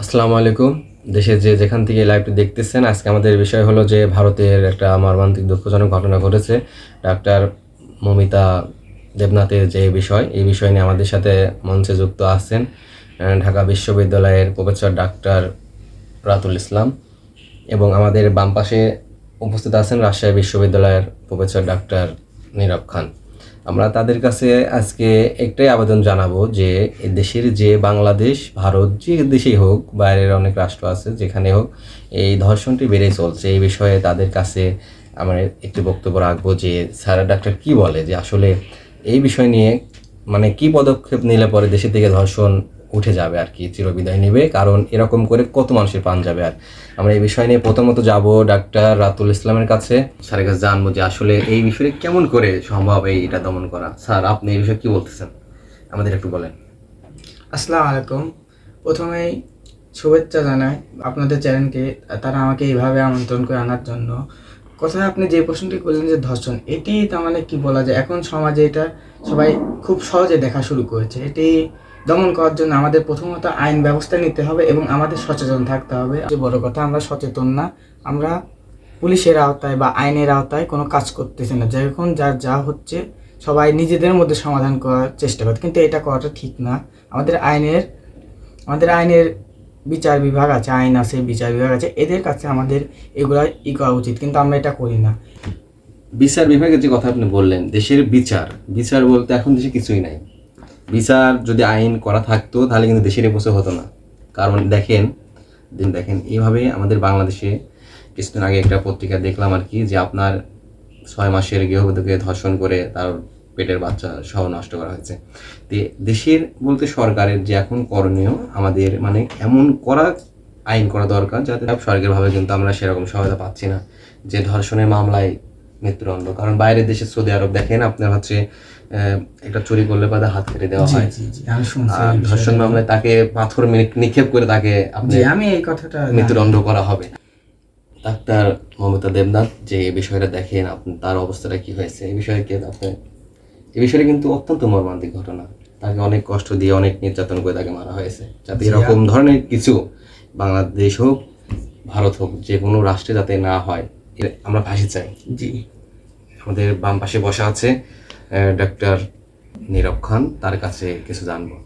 আসসালামু আলাইকুম। দেশের যেখান থেকে লাইভটি দেখতেছেন, আজকে আমাদের বিষয় হলো যে ভারতের একটা মর্মান্তিক দুঃখজনক ঘটনা ঘটেছে। ডাক্তার মমিতা দেবনাথের যে বিষয়, এই বিষয় নিয়ে আমাদের সাথে মঞ্চে যুক্ত আছেন ঢাকা বিশ্ববিদ্যালয়ের প্রফেসর ডাক্তার রাতুল ইসলাম, এবং আমাদের বাম পাশে উপস্থিত আছেন রাজশাহী বিশ্ববিদ্যালয়ের প্রফেসর ডাক্তার নীরব খান। আমরা তাদের কাছে আজকে একটাই আবেদন জানাবো যে দেশের যে বাংলাদেশ, ভারত, যে দেশেই হোক, বাইরের অনেক রাষ্ট্র আছে, যেখানে হোক এই ধর্ষণটি বেড়েই চলছে। এই বিষয়ে তাদের কাছে আমরা একটি বক্তব্য রাখবো যে স্যার ডাক্তার কি বলে যে আসলে এই বিষয় নিয়ে কি পদক্ষেপ নিলে পরে দেশের থেকে ধর্ষণ উঠে যাবে আর কি, চিরবিদায় নেবে, কারণ এরকম করে কত মানুষের প্রাণ যাবে। আর আমরা এই বিষয় নিয়ে প্রথমত যাব ডাক্তার রাতুল ইসলামের কাছে, স্যারের কাছে জানবো যে আসলে এই বিষয়ে কেমন করে সম্ভব এটা দমন করা। স্যার, আপনি এই বিষয়ে কি বলতেছেন, আমাদের একটু বলেন। আসসালামু আলাইকুম। প্রথমেই শুভেচ্ছা জানাই আপনাদের চ্যানেলকে, তারা আমাকে এইভাবে আমন্ত্রণ করে আনার জন্য। কথায় আপনি যে প্রশ্নটি করলেন যে ধর্ষণ, এটি তার মানে কি বলা যায়, এখন সমাজে এটা সবাই খুব সহজে দেখা শুরু করেছে। এটি দমন করার জন্য আমাদের প্রথমত আইন ব্যবস্থা নিতে হবে এবং আমাদের সচেতন থাকতে হবে। যে বড় কথা, আমরা সচেতন না, আমরা পুলিশের আওতায় বা আইনের আওতায় কোনো কাজ করতেছি না। যখন যার যা হচ্ছে সবাই নিজেদের মধ্যে সমাধান করার চেষ্টা করে, কিন্তু এটা করাটা ঠিক না। আমাদের আইনের বিচার বিভাগ আছে, আইন আছে, বিচার বিভাগ আছে, এদের কাছে আমাদের এগুলা করা উচিত, কিন্তু আমরা এটা করি না। বিচার বিভাগের যে কথা আপনি বললেন, দেশের বিচার বিচার বলতে এখন দেশে কিছুই নাই। বিচার যদি আইন করা থাকতো তাহলে কিন্তু দেশের এবছর হতো না। কারণ দেখেন এইভাবে আমাদের বাংলাদেশে কিছুদিন আগে একটা পত্রিকা দেখলাম আর কি, যে আপনার 6 মাসের গৃহবধূকে ধর্ষণ করে তার পেটের বাচ্চা সহ নষ্ট করা হয়েছে। তো দেশের বলতে সরকারের যে এখন করণীয়, আমাদের এমন করা আইন করা দরকার যাতে সরকারিভাবে, কিন্তু আমরা সেরকম সহায়তা পাচ্ছি না। যে ধর্ষণের মামলায় মৃত্যুদণ্ড, কারণ বাইরের দেশে সৌদি আরব দেখেন আপনার হচ্ছে একটা চুরি করলে বাদে হাত কেটে দেওয়া হয়। আর ধর্ষণ মামলায় তাকে পাথর নিক্ষেপ করে তাকে আমি এই কথাটা মৃত্যুদণ্ড করা হবে। ডাক্তার মমিতা দেবনাথ যে এই বিষয়টা দেখেন, আপনি তার অবস্থাটা কি হয়েছে, এই বিষয়টা কিন্তু অত্যন্ত মর্মান্তিক ঘটনা। তাকে অনেক কষ্ট দিয়ে, অনেক নির্যাতন করে তাকে মারা হয়েছে। যাতে এরকম ধরনের কিছু বাংলাদেশ হোক, ভারত হোক, যে কোনো রাষ্ট্রে যাতে না হয়, আমরা ফাঁসি চাই। জি, আমাদের বাম পাশে বসা আছে ডাক্তার নীরব খান, তার কাছে কিছু জানবো।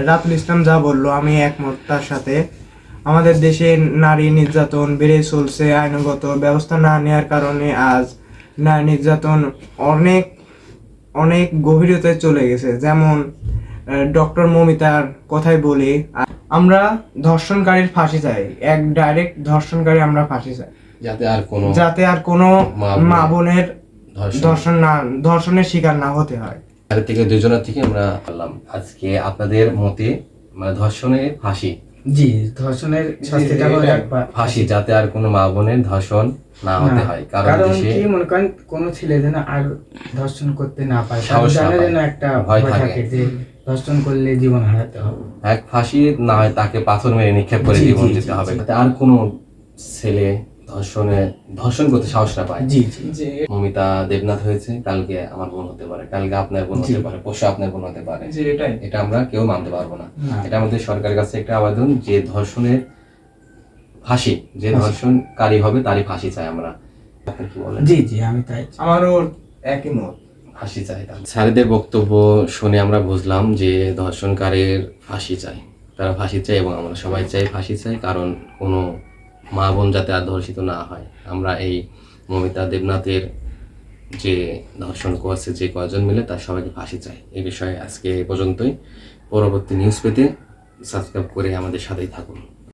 রাতুল ইসলাম যা বললো আমি একমত তার সাথে। আমাদের দেশে নারী নির্যাতন বেড়ে চলছে, আইনগত ব্যবস্থা না নেওয়ার কারণে আজ নারী নির্যাতন অনেক অনেক গভীরতায় চলে গেছে। যেমন ডক্টর মমিতার কথাই বলি, আমরা ধর্ষণকারীর ফাঁসি চাই, এক ডাইরেক্ট ধর্ষণকারী আমরা ফাঁসি চাই, যাতে আর কোনো মা বোনের ধর্ষণের শিকার না হতে হয়। থেকে দুজনের থেকে আমরা বললাম আজকে আপনাদের মতে ধর্ষণের ফাঁসি। জি, ধর্ষণের শাস্তিটা হলো ফাঁসি, যাতে আর কোনো মা বোনের ধর্ষণ না হতে হয়। কারণ কি মনে করেন, কোনো ছেলে যেন আর ধর্ষণ করতে না পারে, তার যেন একটা ভয় থাকে যে ধর্ষণ করলে জীবন হারাতে হবে। এক ফাঁসি না হয় তাকে পাথর মেরে নিক্ষেপ করে জীবন দিতে হবে, যাতে আর কোনো ছেলে ধর্ষণ করতে সাহস না পায়। জি জি, মমিতা দেবনাথ হয়েছে, কালকে আমার বোন হতে পারে, কালকে আপনার বোন হতে পারে, পরশু আপনার বোন হতে পারে। এটা আমরা কেউ মানতে পারবো না। এটা আমাদের সরকারের কাছে একটা আবেদন যে ধর্ষণের ফাঁসি, যে ধর্ষণকারী হবে তারই ফাঁসি চাই আমরা। আপনি কি বলেন? জি জি, আমি তাই, আমারও একই মত, ফাঁসি চাই। স্যারদের বক্তব্য শুনে আমরা বুঝলাম যে ধর্ষণকারীর ফাঁসি চাই, তারা ফাঁসি চাই, এবং আমরা সবাই চাই ফাঁসি চাই, কারণ কোনো মা বোন যাতে আর ধর্ষিত না হয়। আমরা এই মমিতা দেবনাথের যে ধর্ষণ করছে যে কয়জন মিলে, তার সবাইকে ফাঁসি চাই। এই বিষয়ে আজকে এই পর্যন্তই। পরবর্তী নিউজ পেতে সাবস্ক্রাইব করে আমাদের সাথেই থাকুন।